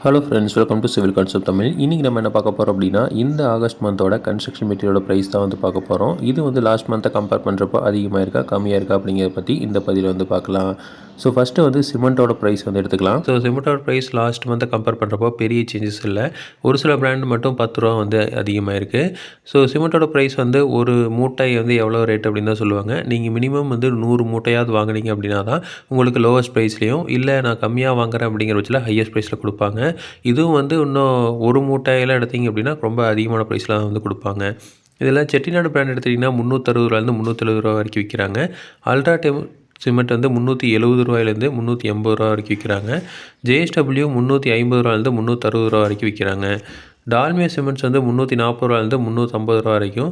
Hello friends, welcome to civil concept Tamil. இன்றைக்கி நம்ம என்ன பார்க்க போகிறோம் அப்படின்னா, இந்த ஆகஸ்ட் மந்தோட கன்ஸ்ட்ரக்ஷன் மெட்டீரியலோட ப்ரைஸ் தான் பார்க்க போகிறோம். இது லாஸ்ட் மந்த்தை கம்பேர் பண்ணுறப்போ அதிகமாக இருக்கா கம்மியாக இருக்கா அப்படிங்கிறத பற்றி இந்த பதிவில் பார்க்கலாம். ஸோ ஃபஸ்ட்டு சிமெண்ட்டோட ப்ரைஸ் எடுத்துக்கலாம். ஸோ சிமெண்ட்டோட ப்ரைஸ் லாஸ்ட் மந்த்தை கம்பேர் பண்ணுறப்போ பெரிய சேஞ்சஸ் இல்லை. ஒரு சில பிராண்ட் மட்டும் 10 ரூபா அதிகமாக இருக்குது. ஸோ சிமெண்ட்டோட ப்ரைஸ் ஒரு மூட்டை எவ்வளோ ரேட் அப்படின்னு தான் சொல்லுவாங்க. நீங்கள் மினிமம் 100 மூட்டையாவது வாங்கினீங்க அப்படின்னா தான் உங்களுக்கு லோவஸ்ட் ப்ரைஸ்லேயும், இல்லை நான் கம்மியாக வாங்குறேன் அப்படிங்கிற பட்சத்தில் ஹையஸ்ட் ப்ரைஸில் கொடுப்பாங்க. இதுவும் இன்னும் ஒரு மூட்டையெல்லாம் எடுத்திங்க அப்படின்னா ரொம்ப அதிகமான ப்ரைஸில் கொடுப்பாங்க. இதில் செட்டிநாடு பிராண்ட் எடுத்திங்கன்னா 360 ரூபாயிலேருந்து 370 ரூபா வரைக்கும் விற்கிறாங்க. அல்ட்ராடெக் சிமெண்ட் 370 ரூபாயிலேருந்து 380 ரூபா வரைக்கும் விற்கிறாங்க. JSW 350 ரூபாயிலேருந்து 360 ரூபா வரைக்கும் விற்கிறாங்க. டால்மியா சிமெண்ட்ஸ் 340 ரூபாயிலேருந்து 350 ரூபா வரைக்கும்.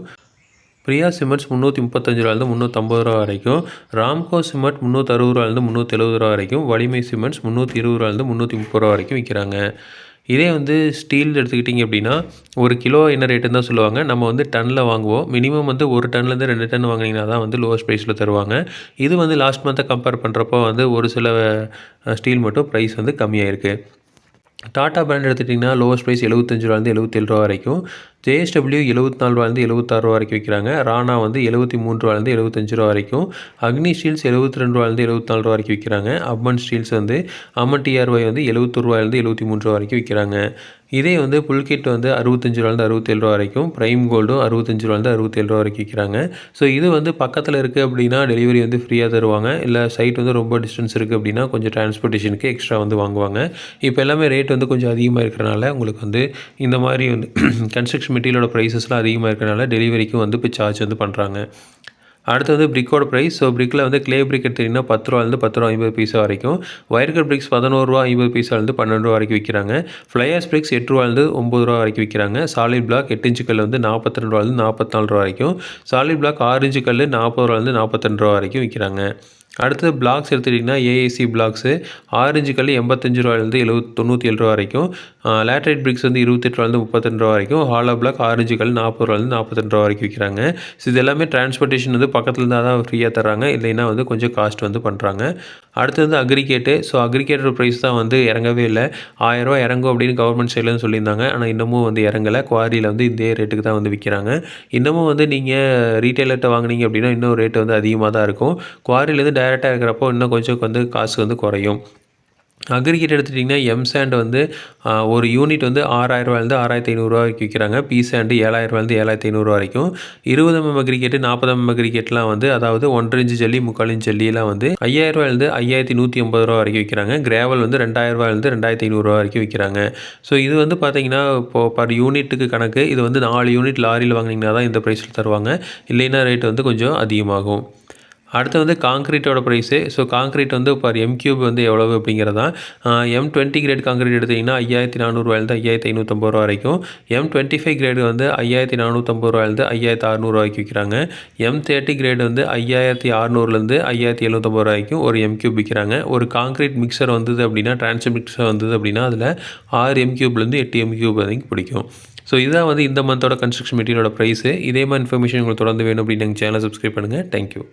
பிரியா சிமெண்ட்ஸ் 335 ரூபாயிலேருந்து 350 ரூபா வரைக்கும். ராம்கோ சிமெண்ட் 360 ரூபாயிலேருந்து 370 ரூபா வரைக்கும். வலிமை சிமெண்ட்ஸ் 320 ரூபாயிலேருந்து 330 ரூபா வரைக்கும் விற்கிறாங்க. இதே ஸ்டீல் எடுத்துக்கிட்டிங்க அப்படின்னா ஒரு கிலோ என்ன ரேட்டுன்னு தான் சொல்லுவாங்க. நம்ம டன்னில் வாங்குவோம். மினிமம் ஒரு டன்லேருந்து 2 டன் வாங்கினீங்கன்னா தான் லோவஸ்ட் ப்ரைஸில் தருவாங்க. இது லாஸ்ட் மந்த்தை கம்பேர் பண்ணுறப்போ ஒரு சில ஸ்டீல் மட்டும் ப்ரைஸ் கம்மியாக இருக்குது. டாடா பிராண்ட் எடுத்துகிட்டிங்கன்னா லோவஸ்ட் ப்ரைஸ் 75 ரூபாயிலேருந்து 77 ரூபா வரைக்கும். JSW 74 ரூபாயிலேருந்து 76 ரூபா வரைக்கும் விற்கிறாங்க. ராணா 73 ரூபாயிலேருந்து 75 ரூபா வரைக்கும். அக்னி ஸ்டீல்ஸ் 72 ரூபாயிலேருந்து 74 ரூபா வரைக்கும் விற்கிறாங்க. அம்மன் ஸ்டீல்ஸ் அம்மன் TRY 70 ரூபாயிலேருந்து 73 ரூபா வரைக்கும் விற்கிறாங்க. இதே புல்கிட் 65 ரூபாயிலேருந்து 67 ரூபா வரைக்கும். ப்ரைம் கோல்டும் 65 ரூபாயிலேருந்து 67 ரூபா வரைக்கும் விற்கிறாங்க. ஸோ இது பக்கத்தில் இருக்குது அப்படின்னா டெலிவரி ஃப்ரீயாக தருவாங்க. இல்லை சைட் ரொம்ப டிஸ்டன்ஸ் இருக்குது அப்படின்னா கொஞ்சம் டிரான்ஸ்போர்ட்டேஷனுக்கு எக்ஸ்ட்ரா வாங்குவாங்க. இப்போ எல்லாமே ரேட் கொஞ்சம் அதிகமாக இருக்கிறனால உங்களுக்கு இந்த மாதிரி கன்ஸ்ட்ரக்ஷன் மெட்டீரியலோட ப்ரைஸஸ்லாம் அதிகமாக இருக்கிறனால டெலிவரிக்கும் இப்போ சார்ஜ் பண்ணுறாங்க. அடுத்து பிரிக்கோட ப்ரைஸ். ஸோ பிரிக்கில் கிளே பிரிக் எடுத்திங்கன்னா 10 ரூபாயிலேருந்து 10 ரூபா 50 பைசா வரைக்கும். ஒயர்கட் பிரிக்ஸ் 11 ரூபா 50 பைசாலேருந்து 12 ரூபா வரைக்கும் விற்கிறாங்க. ஃப்ளையர்ஸ் பிரிக்ஸ் 8 ரூபாயிலேருந்து 9 ரூபா வரைக்கும் விற்கிறாங்க. சாலிட் பிளாக் 8 இன்ச்சு கல் 42 ரூபாயிலேருந்து 44 ரூபா வரைக்கும். சாலிட் பிளாக் 6 இன்ச்சு கல் 40 ரூபாயிலேருந்து 42 ரூபா வரைக்கும் விற்கிறாங்க. அடுத்தது பிளாக்ஸ் எடுத்துக்கிட்டிங்கன்னா AAC பிளாக்ஸு 6 இன்ச்சு கல் 85 ரூபாயிலேருந்து 97 ரூபா வரைக்கும். லேட்ரைட் பிரிக்ஸ் 28 ரூபாயிலேருந்து 32 ரூபா வரைக்கும். ஹாலோ பிளாக் 6 இன்ச்சு கல் 40 ரூபாயிலேருந்து 42 ரூபா வரைக்கும் விற்கிறாங்க. ஸோ இது எல்லாமே டிரான்ஸ்போர்ட்டேஷன் பக்கத்தில் இருந்தால் தான் ஃப்ரீயாக தர்றாங்க. இல்லைன்னா கொஞ்சம் காஸ்ட் பண்ணுறாங்க. அடுத்தது அக்ரிகேட்டு. ஸோ அக்ரிகேட்டோட ப்ரைஸ் தான் இறங்கவே இல்லை. 1000 ரூபா இறங்கும் அப்படின்னு கவர்மெண்ட் சைட்லேருந்து சொல்லியிருந்தாங்க. ஆனால் இன்னமும் இறங்கலை. குவாரியில் இதே ரேட்டுக்கு தான் விற்கிறாங்க. இன்னமும் நீங்கள் ரீட்டைலர்கிட்ட வாங்கினீங்க அப்படின்னா இன்னும் ரேட்டு அதிகமாக தான் இருக்கும். குவாரிலேருந்து டைரெக்டாக இருக்கிறப்போ இன்னும் கொஞ்சம் காசு குறையும். அக்ரிகேட் எடுத்துட்டிங்கன்னா எம்சாண்ட் ஒரு யூனிட் 6000 ரூபாயிலேருந்து 6500 ரூபா வரைக்கும் விற்கிறாங்க. பீசாண்டு 7000 ரூபாயிலேருந்து 7500 ரூபா வரைக்கும். 20 mm அக்ரிகேட்டு 40 mm அக்ரிகேட்லாம் அதாவது 1.5 இன்ச் ஜல்லி 3/4 இன்ச் ஜல்லியெல்லாம் 5000 ரூபாயிலேருந்து 5150 ரூபா வரைக்கும் விற்கிறாங்க. கிராவல் 2000 ரூபாயிலேருந்து 2500 ரூபா வரைக்கும் விற்கிறாங்க. ஸோ இது பார்த்தீங்கன்னா இப்போது பர் யூனிட்டுக்கு கணக்கு. இது 4 யூனிட் லாரியில் வாங்கினீங்கன்னா தான் இந்த ப்ரைஸில் தருவாங்க. இல்லைன்னா ரேட் கொஞ்சம் அதிகமாகும். அடுத்து காங்க்ரீட்டோட price. So concrete per M3 எவ்வளவு அப்படிங்கிறதான். M20 கிரேட் காங்க்ரீட் எடுத்திங்கன்னா 5400 ரூபாயிலேருந்து 5550 ரூபா வரைக்கும். M25 கிரேடு 5450 ரூபாயிலேருந்து 5600 ரூபாய்க்கு விற்கிறாங்க. M30 கிரேடு 5600லேருந்து 5750 ரூபா வரைக்கும் ஒரு M3 விற்கிறாங்க. ஒரு காங்க்ரீட் மிக்சர் அப்படின்னா டிரான்ஸ்ஃபர் மிக்சர் அப்படின்னா அதில் 6 M3லேருந்து 8 M3 வரைக்கும் பிடிக்கும். ஸோ இதுதான் இந்த மந்தோட கன்ஸ்ட்ரக்ஷன் மெட்டீரியலோட ப்ரைஸு. இதே மாதிரி இன்ஃபர்மேஷன் உங்களுக்கு தொடர்ந்து வேணும் அப்படின்னு எங்கள் சேனலை சப்ஸ்கிரைப் பண்ணுங்கள். தேங்க்யூ.